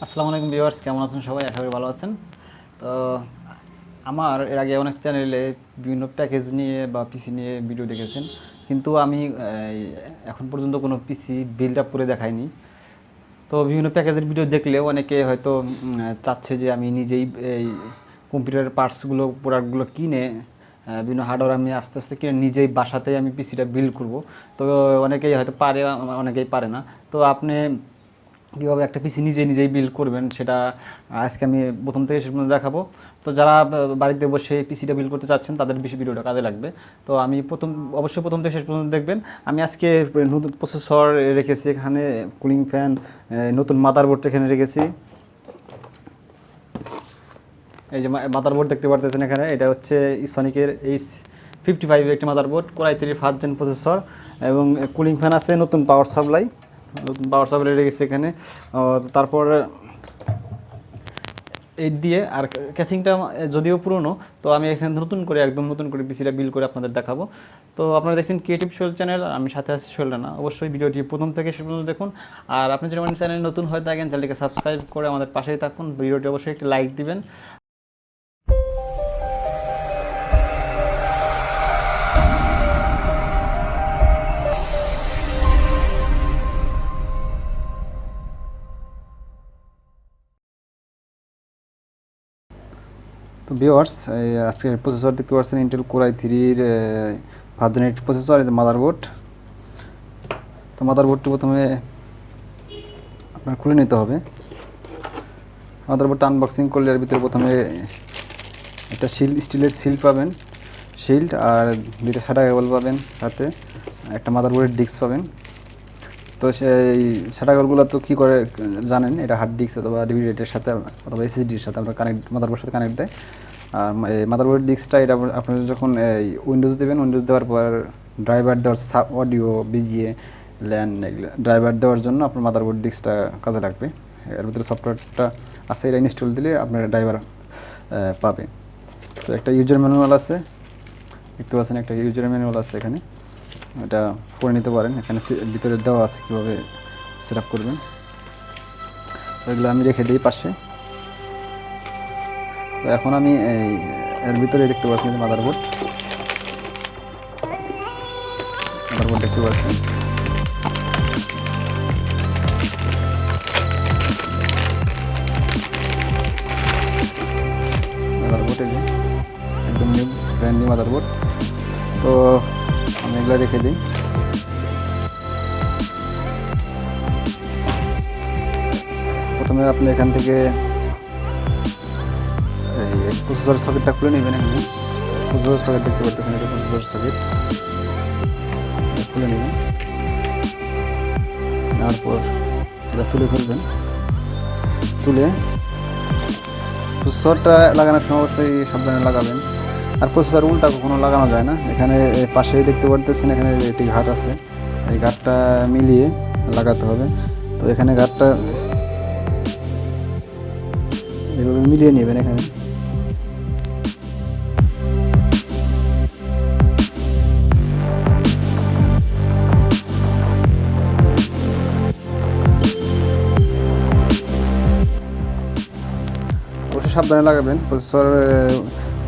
আসসালামু আলাইকুম ভিউয়ার্স, কেমন আছেন সবাই? আশা করি ভালো আছেন। তো আমার এর আগে অনেক চ্যানেলে বিভিন্ন প্যাকেজ নিয়ে বা পিসি নিয়ে ভিডিও দেখেছেন, কিন্তু আমি এখন পর্যন্ত কোনো পিসি বিল্ড আপ করে দেখাইনি। তো বিভিন্ন প্যাকেজের ভিডিও দেখলেও অনেকে হয়তো চাচ্ছে যে আমি নিজেই এই কম্পিউটারের পার্টসগুলো প্রোডাক্টগুলো কিনে বিভিন্ন হার্ডওয়্যার আমি আস্তে আস্তে কিনে নিজেই বাসাতেই আমি পিসিটা বিল্ড করব। তো অনেকেই হয়তো পারে, অনেকেই পারে না। তো আপনি কীভাবে একটা পিসি নিজেই বিল্ড করবেন সেটা আজকে আমি প্রথম থেকে শেষ পর্যন্ত দেখাবো। তো যারা বাড়িতে বসে পিসিটা বিল্ড করতে চাচ্ছেন তাদের বেশি ভিডিওটা কাজে লাগবে। তো আমি অবশ্যই প্রথম থেকে শেষ পর্যন্ত দেখবেন। আমি আজকে নতুন প্রসেসর রেখেছি এখানে, কুলিং ফ্যান, নতুন মাদারবোর্ড এখানে রেখেছি। এই যে মাদারবোর্ড দেখতে পারতেছেন এখানে, এটা হচ্ছে সনিকের H55 একটি motherboard, core i3 first gen processor, এবং কুলিং ফ্যান আছে, নতুন পাওয়ার সাপ্লাই রেখেছি এখানে। তারপর এই দিয়ে আর ক্যাসিংটা যদিও পুরনো, তো আমি এখানে একদম নতুন করে পিসিটা বিল্ড করে আপনাদের দেখাবো। তো আপনারা দেখছেন ক্রিয়েটিভ সোহেল চ্যানেল, আমি সাথে আছি সোহেল রানা। অবশ্যই ভিডিওটি প্রথম থেকে শেষ পর্যন্ত দেখুন। আর আপনি যদি আমার চ্যানেল নতুন হয়ে থাকেন, চ্যানেলটিকে সাবস্ক্রাইব করে আমাদের পাশেই থাকুন। ভিডিওটি অবশ্যই একটি লাইক দিবেন। তো ভিউয়ার্স, আজকে প্রসেসর দেখতে পাচ্ছেন ইন্টেল কোর i3-র ফার্স্ট জেন প্রসেসর, এই যে মাদারবোর্ড। তো মাদারবোর্ডটি প্রথমে আপনার খুলে নিতে হবে। মাদারবোর্ডটা আনবক্সিং করলে এর ভিতরে প্রথমে একটা স্টিলের শিল্ড পাবেন, আর দুইটা সাদা কেবল পাবেন, সাথে একটা মাদারবোর্ডের ডিস্ক পাবেন। তো সেই সাদা কেবলগুলো তো কী করে জানেন, এটা হার্ড ডিস্ক অথবা ডিভিডের সাথে অথবা এসএসডির সাথে আমরা মাদারবোর্ডের সাথে কানেক্ট দেয়। আর মাদারবোর্ড ডিস্কটা এটা আপনি যখন এই উইন্ডোজ দেবেন, উইন্ডোজ দেওয়ার পর ড্রাইভার দেওয়ার অডিও, বিজিএ, ল্যান, ড্রাইভার দেওয়ার জন্য আপনার মাদারবোর্ড ডিস্কটা কাজে লাগবে। এর ভিতরে সফটওয়্যারটা আছে, এটা ইনস্টল দিলে আপনার ড্রাইভার পাবে। তো একটা ইউজার ম্যানুয়াল আছে, দেখতে পাচ্ছেন একটা ইউজার ম্যানুয়াল আছে এখানে, এটা পড়ে নিতে পারেন। এখানে ভিতরে দেওয়া আছে কীভাবে সেট আপ করবেন। তো এগুলো আমি রেখে দিই পাশে। তো এখন আমি এর ভিতরে দেখতে পাচ্ছি মাদারবোর্ড দেখতে পাচ্ছেন। মাদারবোর্ড এই যে একদম নিউ, ব্র্যান্ড নিউ মাদারবোর্ড। তো আমি এগুলো রেখে দিই। প্রথমে আপনি এখান থেকে এই প্রসেসর সকেটটা খুলে নেবেন। এখানে প্রসেসর সকেট দেখতে পাচ্ছেন, এটা প্রসেসর সকেট খুলে নেবেন। নেওয়ার পর এটা তুলে ফেলবেন। তুলে প্রসেসরটা লাগানোর সময় অবশ্যই সাবধানে লাগাবেন। আর প্রসেসর উল্টা কখনো লাগানো যায় না। এখানে পাশে দেখতে পারতেছেন, এখানে একটি ঘাট আছে, এই ঘাটটা মিলিয়ে লাগাতে হবে। তো এখানে ঘাটটা এভাবে মিলিয়ে নেবেন। এখানে অবশ্যই সাবধানে লাগাবেন। প্রসেসর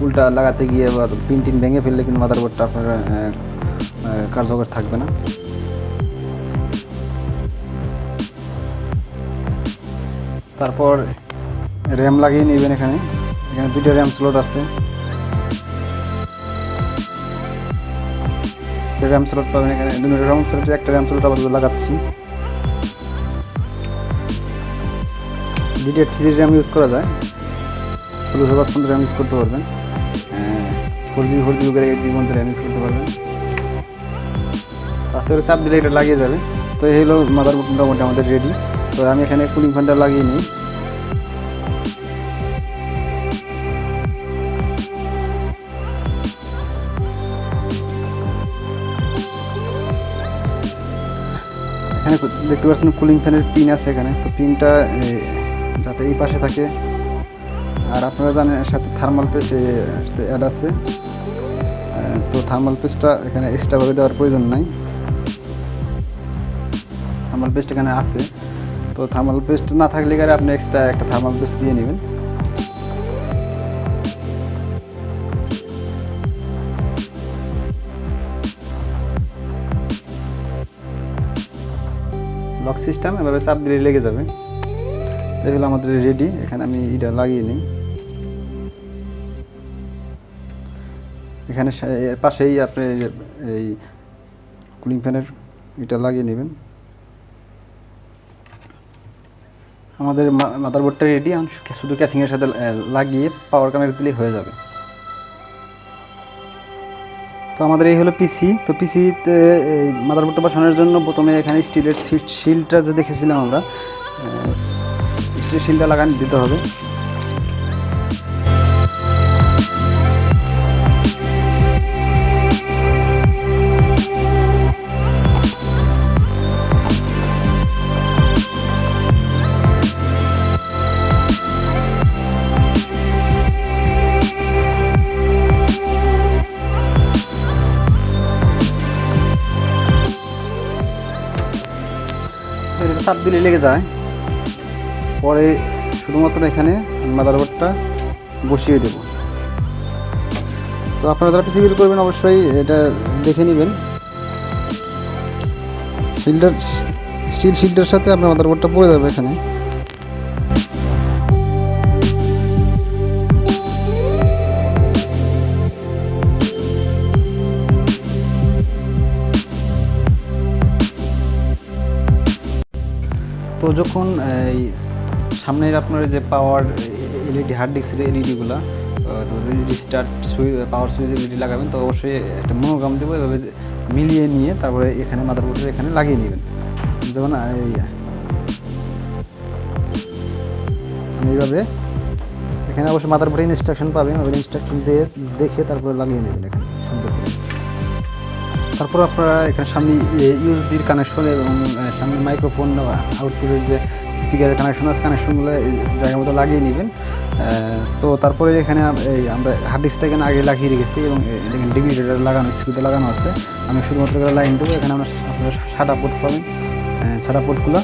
উল্টা লাগাতে গিয়ে আবার পিন ভেঙে ফেললে কিন্তু মাদারবোর্ডটা আপনার কার্যকর থাকবে না। তারপর র্যাম লাগিয়ে নেবেন। এখানে দুইটা র্যাম স্লট আছে, র্যাম স্লট পাবেন এখানে। দুটো র্যাম স্লটের একটা র্যাম স্লট আপাতত লাগাচ্ছি। DDR3 র্যাম ইউজ করা যায়, 1655 র্যাম ইউজ করতে পারবেন। 4GB করে 8GB পর্যন্ত র্যাম ইউজ করতে পারবেন। আস্তে করে চাপ দিলে এটা লাগিয়ে যাবে। তো এই হলো মাদারবোর্ড মোটামুটি আমাদের রেডি। তো আমি এখানে কুলিং ফ্যানটা লাগিয়ে নিই। এখানে দেখতে পাচ্ছেন কুলিং ফ্যানের পিন আছে এখানে। তো পিনটা যাতে এই পাশে থাকে। আর আপনারা জানেন এর সাথে থার্মাল পেস্ট অ্যাড আছে। তো থার্মাল পেস্টটা এখানে এক্সট্রাভাবে দেওয়ার প্রয়োজন নাই, থার্মাল পেস্ট এখানে আছে। তো থার্মাল পেস্ট না থাকলে গেলে আপনি এক্সট্রা একটা থার্মাল পেস্ট দিয়ে নেবেন। লক সিস্টেম এভাবে চাপ দিলে লেগে যাবে। এগুলো আমাদের রেডি। এখানে আমি এটা লাগিয়ে নিই। এখানে এর পাশেই আপনি এই কুলিং ফ্যানের এটা লাগিয়ে নেবেন। আমাদের মাদারবোর্ডটা রেডি। এখন শুধু ক্যাসিংয়ের সাথে লাগিয়ে পাওয়ার কানেক্ট দিলেই হয়ে যাবে। তো আমাদের এই হলো পিসি। তো পিসিতে এই মাদারবোর্ডটা বসানোর জন্য প্রথমে এখানে স্টিলের শিলটা যে দেখেছিলাম আমরা, স্টিলের শিলটা লাগানো দিতে হবে। এটা চাপ দিলে লেগে যায়। পরে শুধুমাত্র এখানে মাদারবোর্ডটা বসিয়ে দেব। তো আপনারা যারা পিসি বিল করবেন অবশ্যই এটা দেখে নেবেন। স্টিল শিল্ডের সাথে আপনার মাদারবোর্ডটা পড়ে যাবে এখানে। তো যখন এই সামনের আপনার যে পাওয়ার এলইডি হার্ড ডিস্কের এলইডিগুলো restart switch power switch LED লাগাবেন, তো অবশ্যই একটা মনোগ্রাম দেবো, এভাবে মিলিয়ে নিয়ে তারপরে এখানে মাদারবোর্ডের এখানে লাগিয়ে নেবেন। যেমন এইভাবে এখানে অবশ্যই মাদারবোর্ডে ইনস্ট্রাকশন পাবেন, ওই ইনস্ট্রাকশন দিয়ে দেখে তারপরে লাগিয়ে নেবেন এখানে সুন্দর করে। তারপর আপনারা এখানে সামনে ইউএসবির কানেকশন এবং সামনে মাইক্রোফোন আউটপুটের যে স্পিকারের কানেকশন আছে, কানেকশনগুলো জায়গা মতো লাগিয়ে নেবেন। তো তারপরে এখানে আমরা হার্ড ডিস্কটা এখানে আগে লাগিয়ে রেখেছি এবং এখানে ডিভিডার লাগানো, স্পিকার লাগানো আছে। আমি শুধুমাত্র লাইন দেবো। এখানে আপনারা সাদা পোর্ট পাবেন, সাদা পোর্টগুলো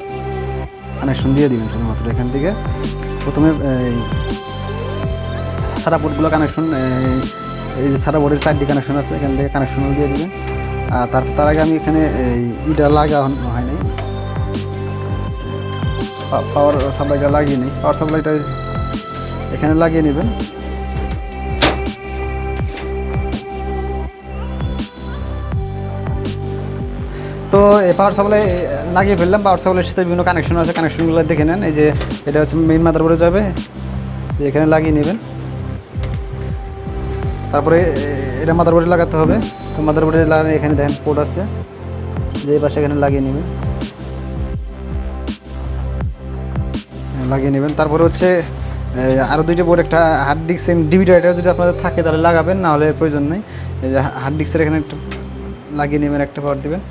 কানেকশন দিয়ে দেবেন শুধুমাত্র এখান থেকে। প্রথমে সাদা পোর্টগুলো কানেকশন, এই যে সাদা বোর্ডের 4টি কানেকশন আছে, এখান থেকে কানেকশনও দিয়ে দেবেন। তার আগে আমি এখানে ইটা লাগানো হয়নি, পাওয়ার সাপ্লাইটা লাগিয়ে নিই। পাওয়ার সাপ্লাইটা এখানে লাগিয়ে নেবেন। তো এই পাওয়ার সাপ্লাই লাগিয়ে ফেললাম। পাওয়ার সাপ্লাইয়ের সাথে বিভিন্ন কানেকশন আছে, কানেকশনগুলো দেখে নেন। এই যে এটা হচ্ছে মেইন মাদারবোর্ডে যাবে, এখানে লাগিয়ে নেবেন। তারপরে এটা মাদারবোর্ডে লাগাতে হবে। তো মাদারবোর্ডে লাগানো এখানে দেখেন পোর্ট আছে, যে পাশে এখানে লাগিয়ে নেবেন। তারপরে হচ্ছে আরও 2টা বোর্ড, একটা হার্ড ডিস্ক ডিভিডার যদি আপনাদের থাকে তাহলে লাগাবেন, না হলে প্রয়োজন নেই। এই যে হার্ড ডিস্কের এখানে একটা লাগিয়ে নেবেন, একটা পাওয়ার দেবেন।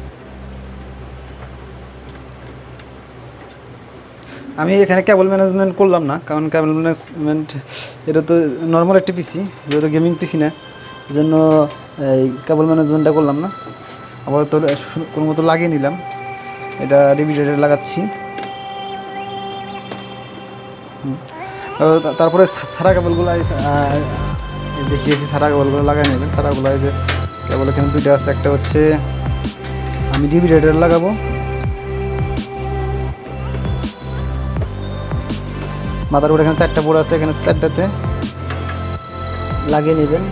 আমি এখানে কেবল ম্যানেজমেন্ট করলাম না, কারণ কেবল ম্যানেজমেন্ট এটা তো নর্মাল একটা পিসি, যেহেতু গেমিং পিসি না, এই জন্য এই কেবল ম্যানেজমেন্টটা করলাম না। আবার তো কোনো মতো লাগিয়ে নিলাম। এটা ডিভিডারে লাগাচ্ছি। তারপরে সারা কেবলগুলো দেখিয়েছি, সারা কেবলগুলো লাগাই নেবেন। সারাগুলো যে কেবল এখানে 2টা আছে, একটা হচ্ছে আমি ডিভিডারে লাগাবো, মাদারবোর্ড এখানে 4টা বোর্ড আছে, এখানে 4টাতে লাগিয়ে নেবেন।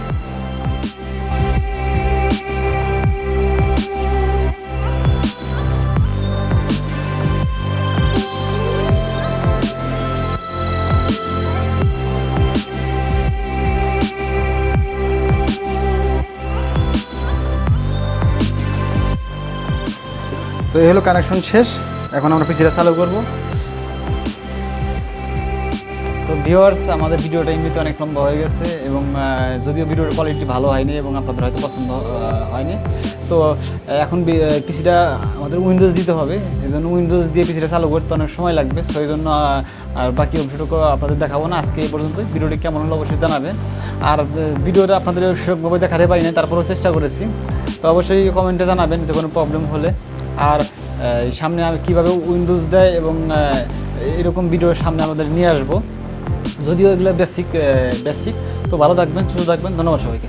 তো এই হলো কানেকশন শেষ। এখন আমরা পিসিটা চালু করব। তো ভিউয়ার্স, আমাদের ভিডিওটা এমনিতে অনেক লম্বা হয়ে গেছে এবং যদিও ভিডিওর কোয়ালিটি ভালো হয়নি এবং আপনাদের হয়তো পছন্দ হয়নি। তো এখন পিসিটা আমাদের উইন্ডোজ দিতে হবে, এই জন্য উইন্ডোজ দিয়ে পিসিটা চালু করতে অনেক সময় লাগবে। সেই জন্য আর বাকি অংশটুকু আপনাদের দেখাবো না আজকে এই পর্যন্ত। ভিডিওটি কেমন হলো অবশ্যই জানাবেন। আর ভিডিওটা আপনাদের সেরকমভাবে দেখাতে পারি না, তারপরেও চেষ্টা করেছি। তো অবশ্যই কমেন্টে জানাবেন যে কোনো প্রবলেম হলে। আর সামনে আমি কীভাবে উইন্ডোজ দেয় এবং এরকম ভিডিও সামনে আমাদের নিয়ে আসবো। যদিও এগুলো বেসিক, তো ভালো থাকবেন, সুস্থ থাকবেন, ধন্যবাদ সবাইকে।